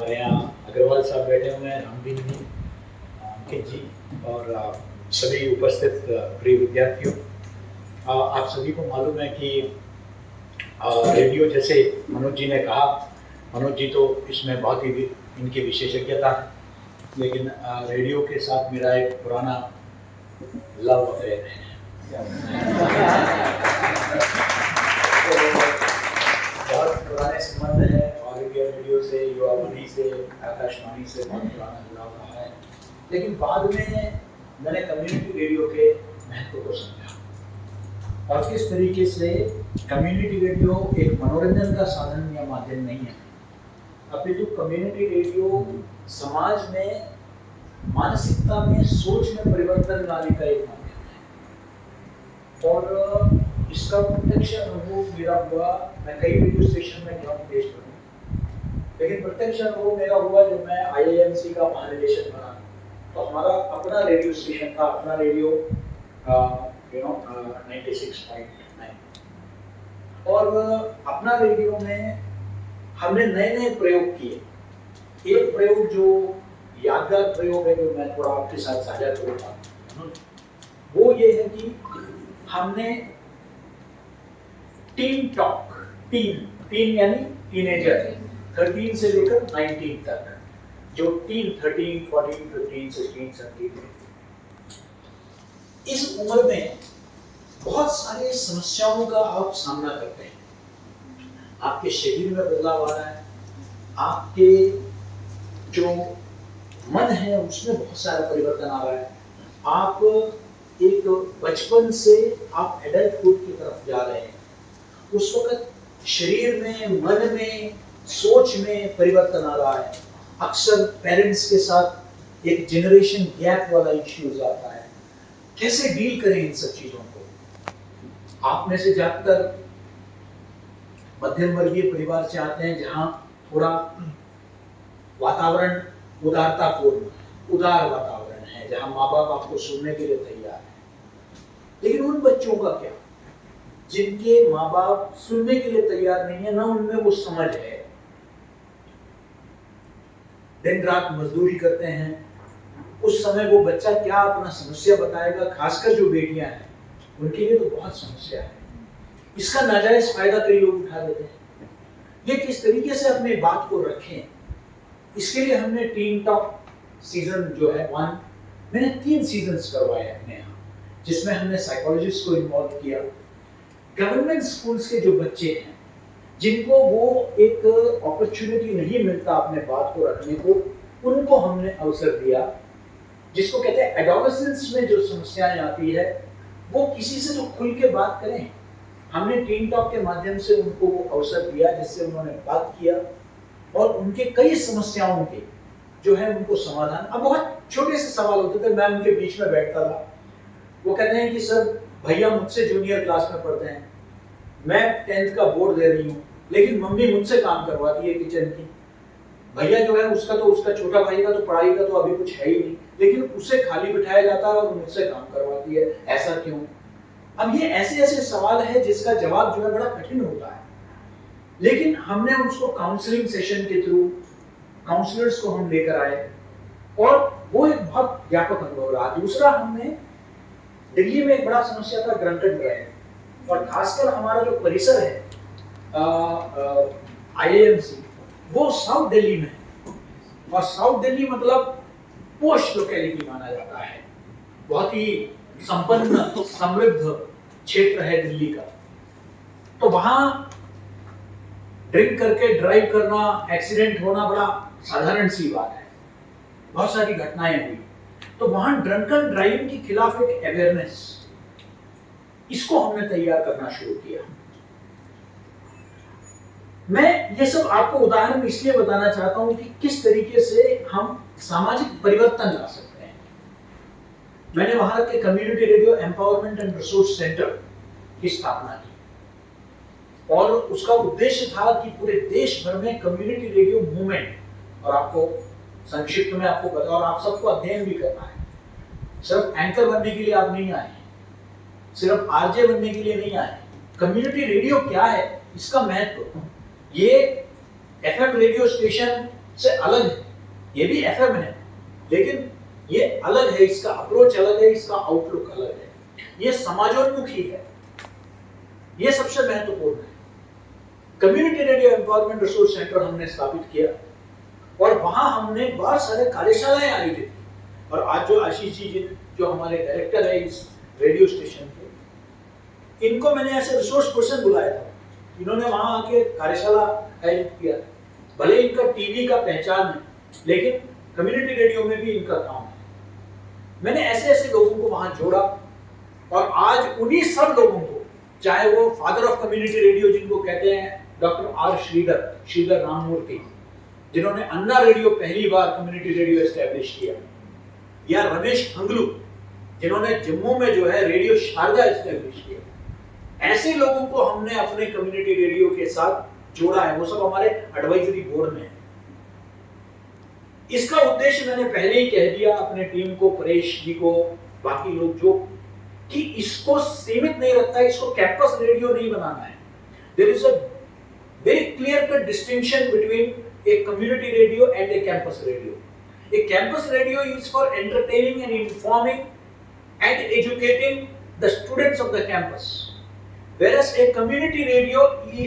हमारे यहाँ अग्रवाल साहब बैठे हुए हैं, रामदीन जी, अंकित जी और सभी उपस्थित प्रिय विद्यार्थियों। आप सभी को मालूम है कि रेडियो, जैसे मनोज जी ने कहा, मनोज जी तो इसमें बहुत ही इनकी विशेषज्ञता है, लेकिन रेडियो के साथ मेरा एक पुराना लव अफेयर है। बहुत पुराने संबंध है, ऑल इंडिया रेडियो से, युवावाणी से, आकाशवाणी से बहुत पुराना जुड़ाव रहा है। लेकिन बाद में मैंने कम्युनिटी रेडियो के महत्व को समझा और किस तरीके से कम्युनिटी रेडियो एक मनोरंजन का साधन या माध्यम नहीं है, अपितु कम्युनिटी रेडियो समाज में मानसिकता में, सोच में परिवर्तन लाने का एक माध्यम है। और इसका प्रत्यक्ष अनुभव मेरा हुआ, मैं कई रेडियो स्टेशन में गया देश भर में, लेकिन प्रत्यक्ष अनुभव मेरा हुआ जब मैं IIMC का महानिदेशक बना। तो हमारा अपना रेडियो स्टेशन था, अपना रेडियो 96.9, और अपना रेडियो में हमने नए नए प्रयोग किए। एक प्रयोग जो यादगार प्रयोग है, जो मैं थोड़ा आपके साथ साझा करूँगा, वो ये है कि हमने टीन टॉक, टीन यानी टीनेजर, 13 से लेकर 19 तक, जो टीन 13, 14, 15, 16, 17, इस उम्र में बहुत सारे समस्याओं का आप सामना करते हैं। आपके शरीर में बदलाव आ रहा है, आपके जो मन है उसमें बहुत सारा परिवर्तन आ रहा है। आप एक बचपन से आप एडल्टहुड की तरफ जा रहे हैं। उस वक्त शरीर में, मन में, सोच में परिवर्तन आ रहा है। अक्सर पेरेंट्स के साथ एक जनरेशन गैप वाला इश्यूज आता है। कैसे डील करें इन सब चीजों को? आप में से ज्यादातर मध्यम वर्गीय परिवार से आते हैं, जहां थोड़ा वातावरण उदार वातावरण है, जहां माँ बाप आपको सुनने के लिए तैयार है। लेकिन उन बच्चों का क्या, जिनके माँ बाप सुनने के लिए तैयार नहीं है, ना उनमें वो समझ है, दिन रात मजदूरी करते हैं। उस समय वो बच्चा क्या अपना समस्या बताएगा? खासकर जो बेटियां हैं, उनके लिए तो बहुत समस्या है। इसका नाजायज फायदा कई लोग उठा लेते हैं। ये किस तरीके से अपनी बात को रखें, इसके लिए हमने टीन टॉक सीजन जो है 1, मैंने 3 सीजन्स करवाए अपने यहाँ, जिसमें हमने साइकोलॉजिस्ट को इन्वॉल्व किया। गवर्नमेंट स्कूल्स के जो बच्चे हैं, जिनको वो एक अपॉर्चुनिटी नहीं मिलता अपने बात को रखने को, उनको हमने अवसर दिया। जिसको कहते हैं एडोलेसेंस में जो समस्याएं आती है, वो किसी से तो खुल के बात करें। हमने टीन टॉक के माध्यम से उनको वो अवसर दिया, जिससे उन्होंने बात किया और उनके कई समस्याओं के जो है उनको समाधान। अब बहुत छोटे से सवाल होते थे, मैं उनके बीच में बैठता था। वो कहते हैं कि सर, भैया मुझसे जूनियर क्लास में पढ़ते हैं, मैं 10th का बोर्ड दे रही हूँ, लेकिन मम्मी मुझसे काम करवाती है किचन की। भैया जो है उसका छोटा भाई का तो पढ़ाई का तो अभी कुछ है ही नहीं, लेकिन उसे खाली बिठाया जाता है और मुझसे काम करवाती है, ऐसा क्यों? अब ये ऐसे ऐसे सवाल है जिसका जवाब जो है बड़ा कठिन होता है। लेकिन हमने उसको काउंसलिंग सेशन के थ्रू, काउंसलर्स को हम लेकर आए और वो एक बहुत व्यापक अनुभव रहा। दूसरा, हमने दिल्ली में एक बड़ा समस्या था ड्रंकन ड्राइविंग, और खासकर हमारा जो परिसर है IIMC, वो साउथ दिल्ली में है। और साउथ दिल्ली मतलब पोश लोकेलिटी माना जाता है, बहुत ही संपन्न समृद्ध क्षेत्र है दिल्ली का। तो वहां ड्रिंक करके ड्राइव करना, एक्सीडेंट होना बड़ा साधारण सी बात है। बहुत सारी घटनाएं हुई। तो वहां ड्रंकन ड्राइविंग के खिलाफ एक अवेयरनेस, इसको हमने तैयार करना शुरू किया। मैं ये सब आपको उदाहरण इसलिए बताना चाहता हूं कि किस तरीके से हम सामाजिक परिवर्तन ला सकते हैं। मैंने वहां के community radio empowerment and resource centre की स्थापना की, और उसका उद्देश्य था कि पूरे देश भर में कम्युनिटी रेडियो मूवमेंट, और आपको संक्षिप्त में आपको बता, और आप सबको अध्ययन भी करना है। सिर्फ एंकर बनने के लिए आप नहीं आए, सिर्फ आरजे बनने के लिए नहीं आए। कम्युनिटी रेडियो क्या है, इसका महत्व, ये FM रेडियो स्टेशन से अलग है। ये भी एफएम है, लेकिन ये अलग है, इसका अप्रोच अलग है, इसका आउटलुक अलग है, ये समाजोन्मुखी है, ये सबसे महत्वपूर्ण है। Community radio empowerment resource centre हमने स्थापित किया और वहां हमने बहुत सारे कार्यशालाएं आयोजित की। और आज जो आशीष जी जो हमारे डायरेक्टर है इस रेडियो स्टेशन के, इनको मैंने ऐसे रिसोर्स पर्सन बुलाया था, इन्होंने वहां आके कार्यशाला आयोजित किया। भले इनका टीवी का पहचान है, लेकिन कम्युनिटी रेडियो में भी इनका काम है। मैंने ऐसे ऐसे लोगों को वहां जोड़ा और आज उन्हीं सब लोगों को, चाहे वो फादर ऑफ कम्युनिटी रेडियो जिनको कहते हैं डॉक्टर आर श्रीधर राममूर्ति, जिन्होंने अन्ना रेडियो पहली बार कम्युनिटी रेडियो एस्टैब्लिश किया, या रमेश हंगलू जिन्होंने जम्मू में जो है रेडियो शारदा एस्टैब्लिश किया, ऐसे लोगों को हमने अपने कम्युनिटी रेडियो के साथ जोड़ा है। वो सब हमारे एडवाइजरी बोर्ड में है। इसका उद्देश्य मैंने पहले ही कह दिया अपने टीम को, परेश जी को, बाकी लोग जो, कि इसको सीमित नहीं रखना है, इसको कैंपस रेडियो नहीं बनाना है। There is a very clear cut distinction between a community radio and a campus radio. A campus radio is for entertaining and informing and educating the students of the campus, whereas a community radio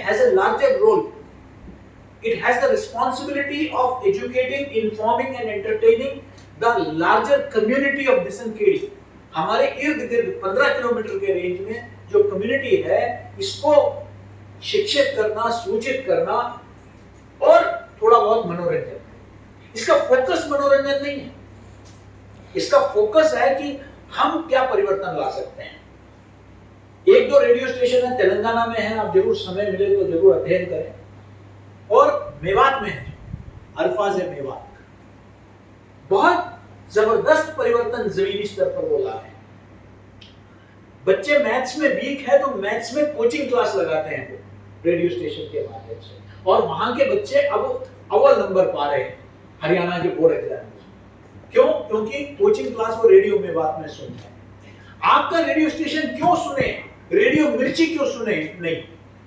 has a larger role. It has the responsibility of educating, informing and entertaining the larger community of Bisankhedi. हमारे इर्द गिर्द 15 kilometre के range में जो community है, इसको शिक्षित करना, सूचित करना और थोड़ा बहुत मनोरंजन। इसका फोकस मनोरंजन नहीं है, इसका फोकस है कि हम क्या परिवर्तन ला सकते हैं। एक दो रेडियो स्टेशन है तेलंगाना में है, आप जरूर समय मिले तो जरूर अध्ययन करें, और मेवात में है, अल्फाज मेवात, बहुत जबरदस्त परिवर्तन जमीनी स्तर पर हो रहा है। बच्चे मैथ्स में वीक है तो मैथ्स में कोचिंग क्लास लगाते हैं वो रेडियो स्टेशन के माध्यम से, और वहां के बच्चे अब अव्वल नंबर पा रहे हैं हरियाणा के बोर्ड एग्जाम में। क्यों? क्योंकि कोचिंग क्लास वो रेडियो मेवात में सुनते हैं। आपका रेडियो स्टेशन क्यों सुने? रेडियो मिर्ची क्यों सुने? नहीं,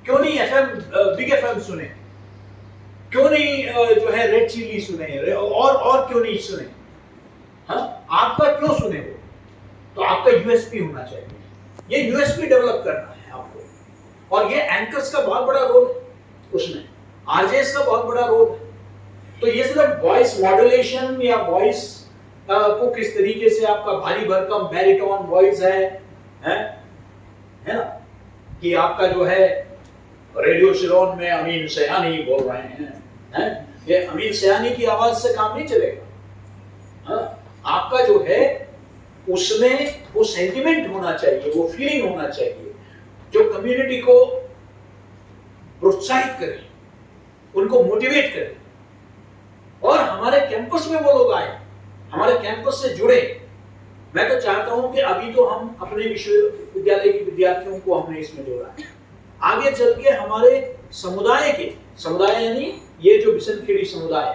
क्यों नहीं एफएम बिग एफएम सुने? क्यों नहीं जो है रेड चिली सुने? और क्यों नहीं सुने? हाँ, आपका क्यों सुने वो? तो आपका यूएसपी होना चाहिए। ये यूएसपी डेवलप करना है आपको, और ये एंकर्स का बहुत बड़ा रोल है उसमें, आरजेएस का बहुत बड़ा रोल है। तो ये सिर्फ वॉइस मॉड्यूलेशन या वॉइस को किस तरीके से आपका भारी भरकम बैरिटोन वॉइस है ना, कि आपका जो है रेडियो सिलोन में अमीन सयानी बोल रहे हैं, ये अमीन सयानी की आवाज से काम नहीं चलेगा। हाँ, आपका जो है उसमें वो सेंटिमेंट होना चाहिए, वो फीलिंग होना चाहिए जो कम्युनिटी को प्रोत्साहित करे, उनको मोटिवेट करे। और हमारे कैंपस में वो लोग आए, हमारे कैंपस से जुड़े। मैं तो चाहता हूं कि अभी तो हम अपने विश्वविद्यालय के विद्यार्थियों को हमने इसमें जोड़ा है, आगे चल के हमारे समुदाय यानी ये जो बिसनखेड़ी समुदाय,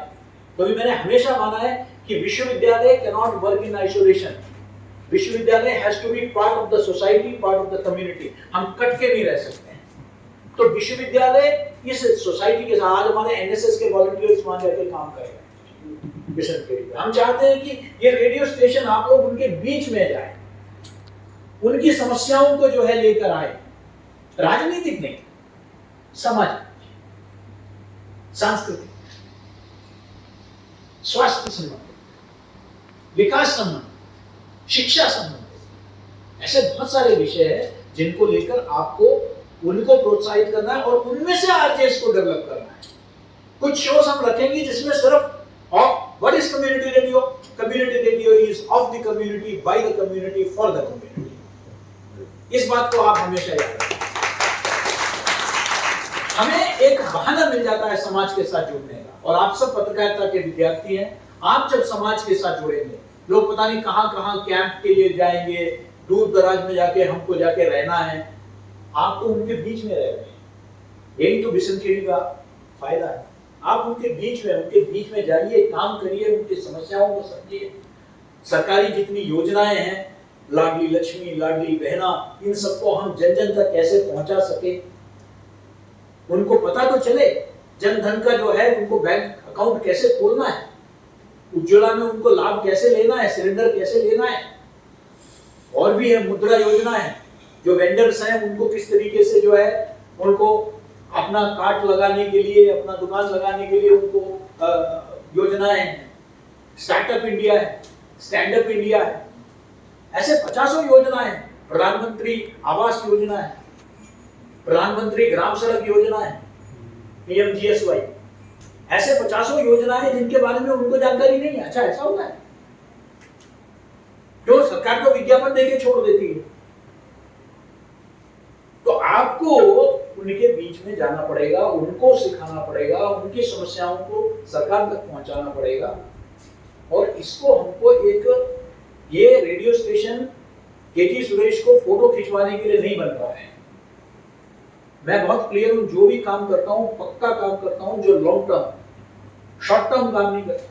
क्योंकि मैंने हमेशा माना है कि विश्वविद्यालय can not work in isolation. विश्वविद्यालय has to be part of the society, part of the community. हम कट के नहीं रह सकते हैं। तो विश्वविद्यालय इस सोसाइटी के साथ, आज हमारे एनएसएस के वॉलंटियर्स वहां जाकर काम करेगा बिसनखेड़ी। हम चाहते हैं कि ये रेडियो स्टेशन आप लोग उनके बीच में जाए, उनकी समस्याओं को जो है लेकर आए, राजनीतिक नहीं, सामाजिक, सांस्कृतिक, स्वास्थ्य संबंधित, विकास संबंधित, शिक्षा संबंधित, ऐसे बहुत सारे विषय हैं जिनको लेकर आपको उनको प्रोत्साहित करना है और उनमें से आरजेएस को डेवलप करना है। कुछ शोज हम रखेंगे जिसमें सिर्फ what is community radio? Community radio is of the community, by the community, for the community. इस बात को आप हमेशा याद रखें। हमें एक बहाना मिल जाता है समाज के साथ जुड़ने का, और आप सब पत्रकारिता के विद्यार्थी हैं। आप जब समाज के साथ जुड़ेंगे, लोग पता नहीं कहां कहां कैंप के लिए जाएंगे, दूर दराज में जाके हमको जाके रहना है, आप तो उनके बीच में रह रहे हैं। यही तो बिसनखेड़ी का फायदा है। आप उनके बीच में जाइए, काम करिए, उनकी समस्याओं को समझिए। सरकारी जितनी योजनाएं हैं, लाडली लक्ष्मी, लाडली बहना, इन सबको हम जन जन तक कैसे पहुंचा सके, उनको पता तो चले। जन धन का जो है उनको बैंक अकाउंट कैसे खोलना है, उज्ज्वला में उनको लाभ कैसे लेना है, सिलेंडर कैसे लेना है। और भी है मुद्रा योजना है, जो वेंडर्स हैं उनको किस तरीके से जो है उनको अपना कार्ट लगाने के लिए, अपना दुकान लगाने के लिए उनको योजनाएं हैं। स्टार्टअप इंडिया है, स्टैंड अप इंडिया है, ऐसे 50 योजनाएं हैं। प्रधानमंत्री आवास योजना है, प्रधानमंत्री ग्राम सड़क योजना है, PMGSY, ऐसे 50 योजनाएं जिनके बारे में उनको जानकारी नहीं है। अच्छा ऐसा होता है जो सरकार को विज्ञापन देके छोड़ देती है। तो आपको उनके बीच में जाना पड़ेगा, उनको सिखाना पड़ेगा, उनकी समस्याओं को सरकार तक पहुंचाना पड़ेगा। और इसको हमको ये रेडियो स्टेशन केजी सुरेश को फोटो खिंचवाने के लिए नहीं बन रहा है। मैं बहुत क्लियर हूं, जो भी काम करता हूं पक्का काम करता हूं, जो लॉन्ग टर्म, शॉर्ट टर्म काम नहीं करता।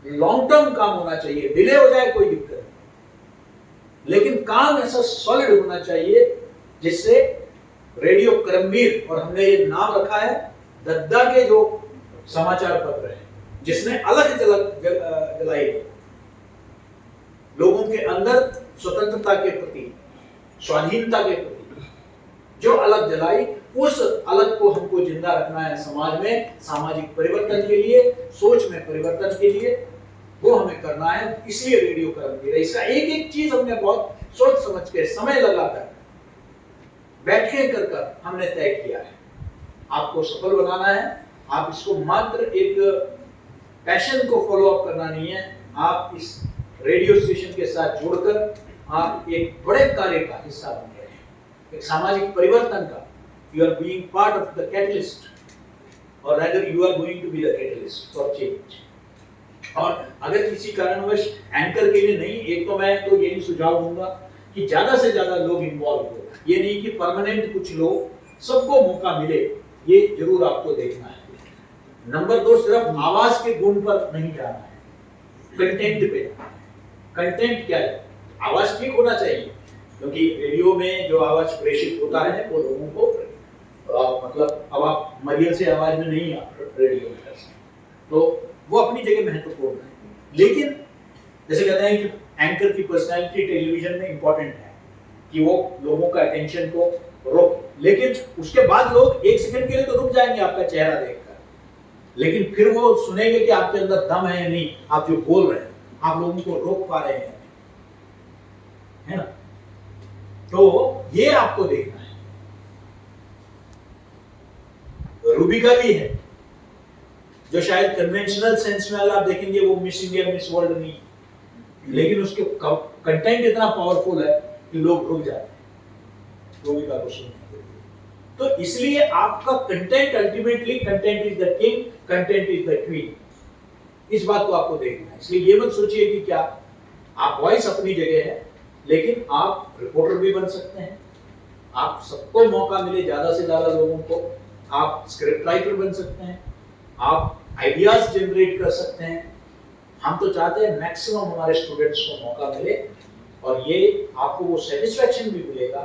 लॉन्ग टर्म काम होना चाहिए, डिले हो जाए कोई दिक्कत नहीं, लेकिन काम ऐसा सॉलिड होना चाहिए जिससे रेडियो करमवीर, और हमने ये नाम रखा है दद्दा के जो समाचार पत्र है, जिसने अलग जलाई लोगों के अंदर स्वतंत्रता के प्रति, स्वाधीनता के प्रति जो अलग जलाई, उस अलग को हमको जिंदा रखना है समाज में, सामाजिक परिवर्तन के लिए, सोच में परिवर्तन के लिए, वो हमें करना है। इसलिए रेडियो करमवीर है। इसका एक एक चीज हमने बहुत सोच समझ के, समय लगाकर, बैठे कर हमने तय किया है। आपको सफल बनाना है। आप इसको मात्र एक पैशन को फॉलो अप करना नहीं है, आप इस रेडियो स्टेशन के साथ जुड़कर आप एक बड़े कार्य का हिस्सा बन गए हैं, एक सामाजिक परिवर्तन का। You are being part of the catalyst, और rather you are going to be the catalyst for change. और अगर किसी कारणवश एंकर के लिए नहीं, एक तो मैं तो यही सुझाव दूंगा कि ज्यादा से ज्यादा लोग इन्वॉल्व हो। ये नहीं कि परमानेंट कुछ लोग, सबको मौका मिले, ये जरूर आपको देखना है। नंबर 2, सिर्फ आवाज के गुण पर नहीं जाना है, कंटेंट पे जाना है। कंटेंट क्या है? आवाज ठीक होना चाहिए, क्योंकि रेडियो में जो आवाज प्रेषित होता है वो लोगों को मतलब अब आप मरियल से आवाज में नहीं रेडियो में कर सकते, तो वो अपनी जगह महत्वपूर्ण है। लेकिन जैसे कहते हैं कि एंकर की पर्सनैलिटी टेलीविजन में इंपॉर्टेंट है कि वो लोगों का अटेंशन को रोके, लेकिन उसके बाद लोग 1 सेकंड के लिए तो रुक जाएंगे आपका चेहरा देखकर, लेकिन फिर वो सुनेंगे कि आपके अंदर दम है या नहीं, आप जो बोल रहे हैं, आप लोगों को रोक पा रहे हैं, है ना? तो ये आपको देखना है। रूबिका भी है, जो शायद कन्वेंशनल सेंस में अगर आप देखेंगे वो मिस इंडिया, मिस वर्ल्ड नहीं, लेकिन उसके कंटेंट इतना पावरफुल है कि लोग रुक जाते हैं रूबिका को सुनने के लिए। तो इसलिए आपका content, ultimately content is the king, content is the queen. इस बात को आपको देखना है। इसलिए ये मत सोचिए कि क्या आप वॉइस अपनी जगह है, लेकिन आप रिपोर्टर भी बन सकते हैं। आप सबको मौका मिले, ज्यादा से ज्यादा लोगों को, आप स्क्रिप्ट राइटर बन सकते हैं, आप आइडियाज जनरेट कर सकते हैं। हम तो चाहते हैं मैक्सिमम हमारे स्टूडेंट्स को मौका मिले, और ये आपको वो सेटिस्फैक्शन भी मिलेगा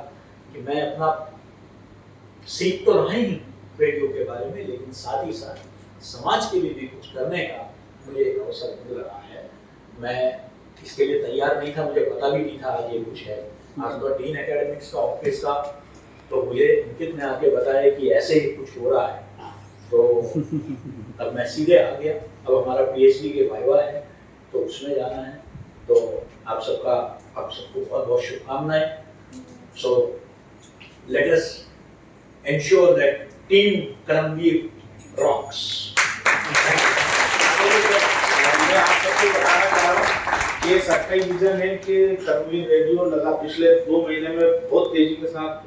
कि मैं अपना सीख तो रहा ही रेडियो के बारे में, लेकिन साथ ही साथ समाज के लिए भी कुछ करने का मुझे एक अवसर मिल रहा है। मैं इसके लिए तैयार नहीं था, मुझे पता भी नहीं था आज ये कुछ है। आज तो डीन एकेडमिक्स का ऑफिस का, तो मुझे अंकित ने आके बताया कि ऐसे ही कुछ हो रहा है, तो अब मैं सीधे आ गया। अब हमारा PhD के वाइवा है, तो उसमें जाना है। तो आप सबको बहुत बहुत शुभकामनाएं। So let us ensure that team Karamveer rocks. मैं आप सबको बताना चाह रहा हूँ, ये सबका विजन है कि करमवीर रेडियो लगा पिछले 2 महीने में बहुत तेजी के साथ